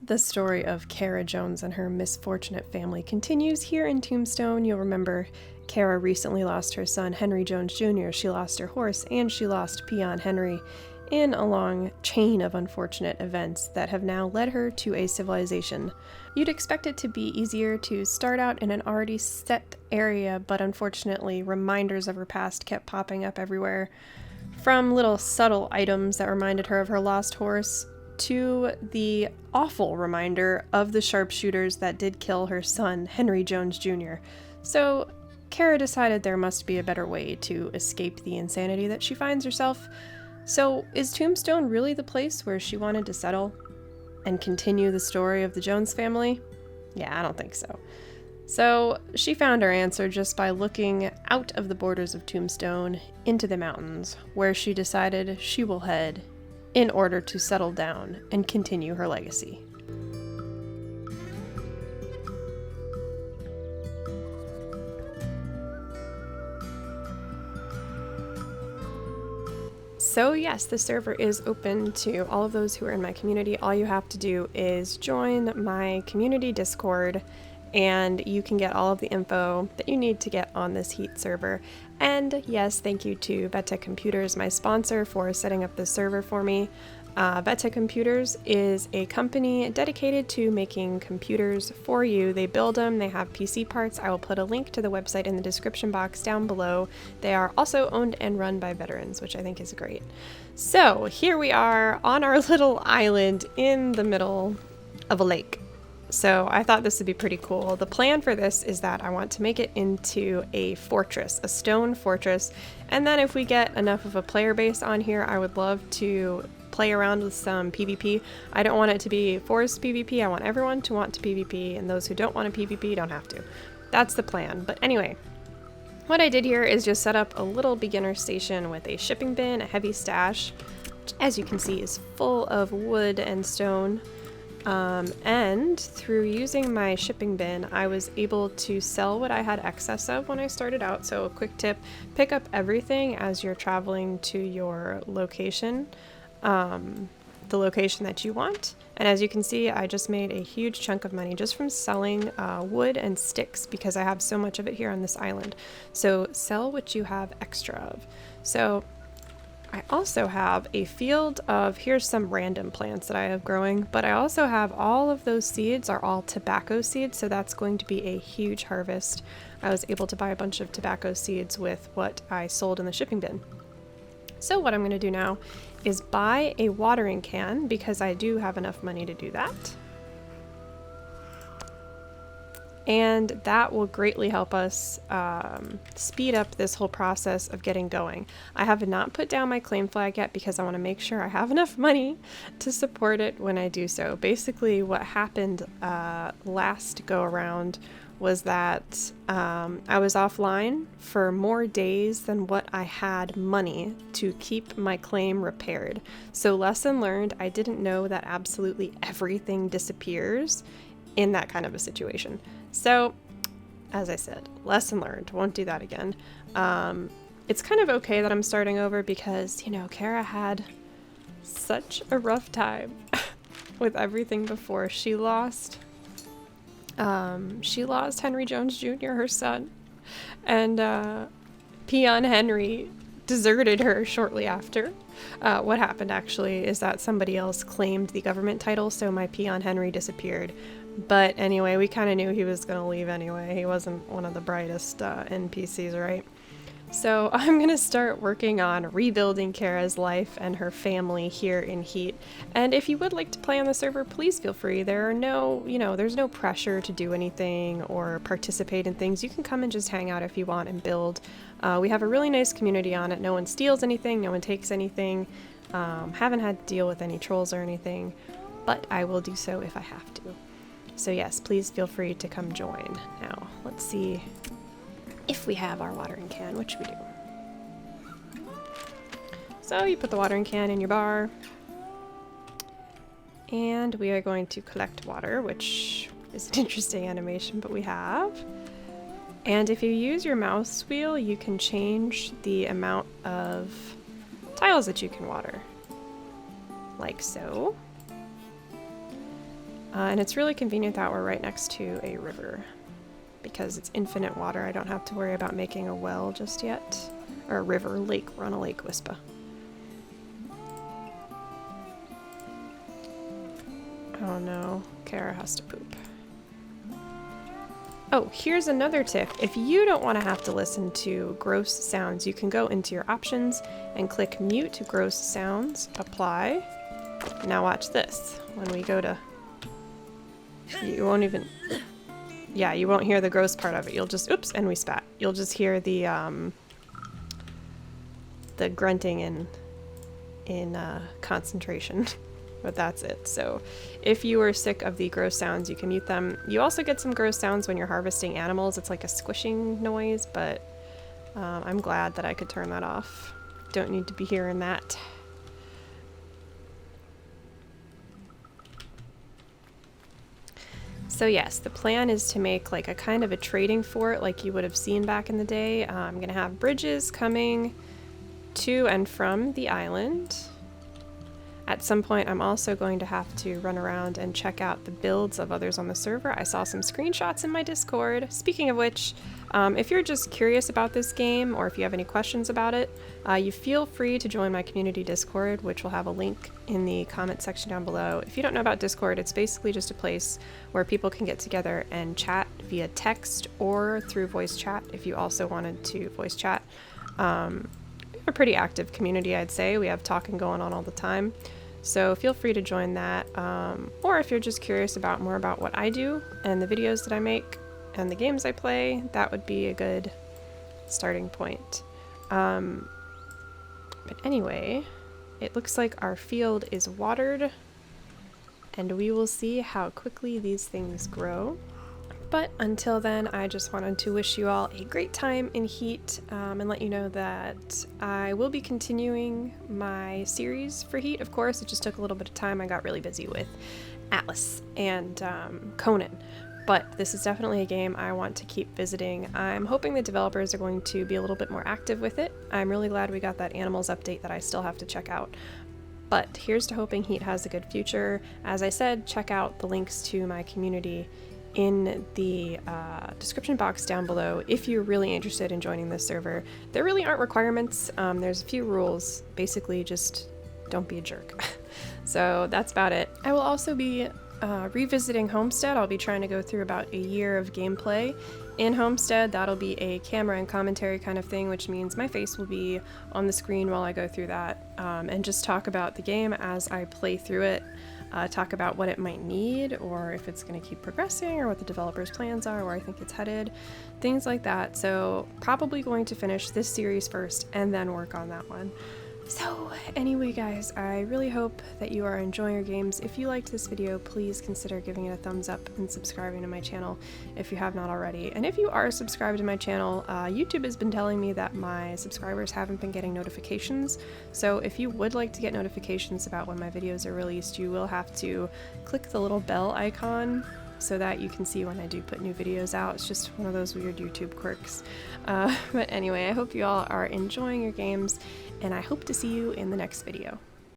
The story of Kara Jones and her misfortunate family continues here in Tombstone. You'll remember Kara recently lost her son, Henry Jones Jr., she lost her horse, and she lost Peon Henry in a long chain of unfortunate events that have now led her to a civilization. You'd expect it to be easier to start out in an already set area, but unfortunately, reminders of her past kept popping up everywhere. From little subtle items that reminded her of her lost horse, to the awful reminder of the sharpshooters that did kill her son, Henry Jones Jr. So, Kara decided there must be a better way to escape the insanity that she finds herself. So, is Tombstone really the place where she wanted to settle and continue the story of the Jones family? Yeah, I don't think so. So, she found her answer just by looking out of the borders of Tombstone into the mountains, where she decided she will head in order to settle down and continue her legacy. So yes, the server is open to all of those who are in my community. All you have to do is join my community Discord, and you can get all of the info that you need to get on this Heat server. And yes, thank you to VETTECH Computers, my sponsor, for setting up this server for me. VETTECH Computers is a company dedicated to making computers for you. They build them, they have PC parts. I will put a link to the website in the description box down below. They are also owned and run by veterans, which I think is great. So here we are on our little island in the middle of a lake. So I thought this would be pretty cool. The plan for this is that I want to make it into a fortress, a stone fortress. And then if we get enough of a player base on here, I would love to play around with some PvP. I don't want it to be forced PvP. I want everyone to want to PvP, and those who don't want to PvP don't have to. That's the plan. But anyway, what I did here is just set up a little beginner station with a shipping bin, a heavy stash, which as you can see is full of wood and stone. And through using my shipping bin, I was able to sell what I had excess of when I started out. So a quick tip, pick up everything as you're traveling to your location, the location that you want. And as you can see, I just made a huge chunk of money just from selling wood and sticks because I have so much of it here on this island. So sell what you have extra of. So I also have a field of, here's some random plants that I have growing, but I also have all of those seeds are all tobacco seeds, so that's going to be a huge harvest. I was able to buy a bunch of tobacco seeds with what I sold in the shipping bin. So what I'm going to do now is buy a watering can because I do have enough money to do that. And that will greatly help us speed up this whole process of getting going. I have not put down my claim flag yet because I want to make sure I have enough money to support it when I do so. Basically what happened last go around was that I was offline for more days than what I had money to keep my claim repaired. So lesson learned, I didn't know that absolutely everything disappears in that kind of a situation. So, as I said, lesson learned, won't do that again. It's kind of okay that I'm starting over because, you know, Kara had such a rough time with everything before. She lost Henry Jones Jr., her son, and Peon Henry deserted her shortly after. What happened actually is that somebody else claimed the government title, so my Peon Henry disappeared. But anyway, we kind of knew he was going to leave anyway. He wasn't one of the brightest NPCs, right? So I'm going to start working on rebuilding Kara's life and her family here in Heat. And if you would like to play on the server, please feel free. There are no, there's no pressure to do anything or participate in things. You can come and just hang out if you want and build. We have a really nice community on it. No one steals anything, no one takes anything. Haven't had to deal with any trolls or anything, but I will do so if I have to. So yes, please feel free to come join. Now, let's see if we have our watering can, which we do. So you put the watering can in your bar, and we are going to collect water, which is an interesting animation, but we have. And if you use your mouse wheel, you can change the amount of tiles that you can water, like so. And it's really convenient that we're right next to a river because it's infinite water. I don't have to worry about making a well just yet. Or a river, lake. We're on a lake, Whispa. Oh no, Kara has to poop. Oh, here's another tip. If you don't want to have to listen to gross sounds, you can go into your options and click mute gross sounds, apply. Now watch this. When we go to... You won't even... Yeah, you won't hear the gross part of it. You'll just... Oops, and we spat. You'll just hear the grunting in concentration. But that's it. So if you are sick of the gross sounds, you can mute them. You also get some gross sounds when you're harvesting animals. It's like a squishing noise, but I'm glad that I could turn that off. Don't need to be hearing that. So yes, the plan is to make like a kind of a trading fort like you would have seen back in the day. I'm going to have bridges coming to and from the island. At some point, I'm also going to have to run around and check out the builds of others on the server. I saw some screenshots in my Discord. Speaking of which, if you're just curious about this game or if you have any questions about it, you feel free to join my community Discord, which will have a link in the comment section down below. If you don't know about Discord, it's basically just a place where people can get together and chat via text or through voice chat if you also wanted to voice chat. A pretty active community, I'd say. We have talking going on all the time, so feel free to join that, or if you're just curious about more about what I do and the videos that I make and the games I play, that would be a good starting point. But anyway, it looks like our field is watered, and we will see how quickly these things grow. But until then, I just wanted to wish you all a great time in Heat, and let you know that I will be continuing my series for Heat. Of course, it just took a little bit of time. I got really busy with Atlas and Conan, but this is definitely a game I want to keep visiting. I'm hoping the developers are going to be a little bit more active with it. I'm really glad we got that Animals update that I still have to check out. But here's to hoping Heat has a good future. As I said, check out the links to my community in the description box down below if you're really interested in joining this server. There really aren't requirements. There's a few rules. Basically, just don't be a jerk. So that's about it. I will also be revisiting Homestead. I'll be trying to go through about a year of gameplay in Homestead. That'll be a camera and commentary kind of thing, which means my face will be on the screen while I go through that, and just talk about the game as I play through it. Talk about what it might need, or if it's going to keep progressing, or what the developers' plans are, where I think it's headed, things like that. So probably going to finish this series first and then work on that one. So anyway guys, I really hope that you are enjoying your games. If you liked this video, please consider giving it a thumbs up and subscribing to my channel if you have not already. And if you are subscribed to my channel, YouTube has been telling me that my subscribers haven't been getting notifications. So if you would like to get notifications about when my videos are released, you will have to click the little bell icon so that you can see when I do put new videos out. It's just one of those weird YouTube quirks. But anyway, I hope you all are enjoying your games, and I hope to see you in the next video.